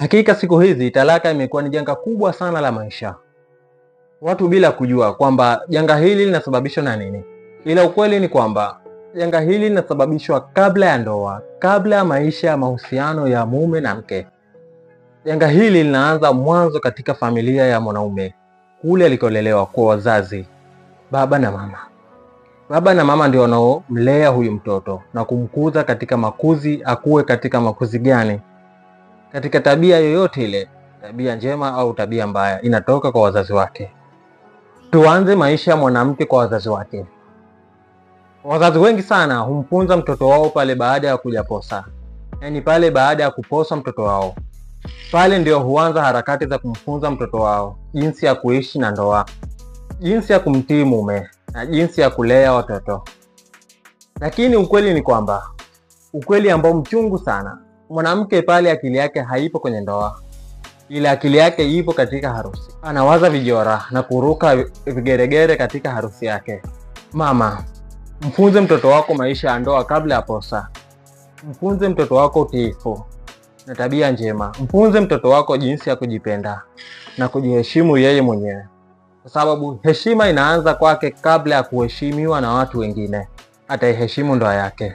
Hakika siku hizi talaka imekuwa ni janga kubwa sana la maisha, watu bila kujua kwamba janga hili linasababishwa na nini. Ila ukweli ni kwamba janga hili linasababishwa kabla ya ndoa, kabla ya maisha ya mahusiano ya mume na mke. Janga hili linaanza mwanzo katika familia ya mwanaume, kule alikolelewa kwa wazazi, baba na mama. Baba na mama ndio wanaomlea huyu mtoto na kumkuza katika makuzi. Akuwe katika makuzi gani? Katika tabia yoyote ile, tabia njema au tabia mbaya, inatoka kwa wazazi wake. Tuanze maisha ya mwanamke kwa wazazi wake. Wazazi wengi sana humfunza mtoto wao pale baada ya kujaposa, yaani pale baada ya kuposa mtoto wao, pale ndio huanza harakati za kumfunza mtoto wao jinsi ya kuishi na ndoa, jinsi ya kumtii mume na jinsi ya kulea watoto. Lakini ukweli ni kwamba, ukweli ambao mchungu sana, mwanamke pale akili yake haipo kwenye ndoa, ila akili yake ipo katika harusi. Anawaza vijora na kuruka vigeregere katika harusi yake. Mama, mfunze mtoto wako maisha ya ndoa kabla ya posa. Mfunze mtoto wako utiifu na tabia njema. Mfunze mtoto wako jinsi ya kujipenda na kujiheshimu yeye mwenyewe, kwa sababu heshima inaanza kwake kabla ya kuheshimiwa na watu wengine. Ataiheshimu ndoa yake.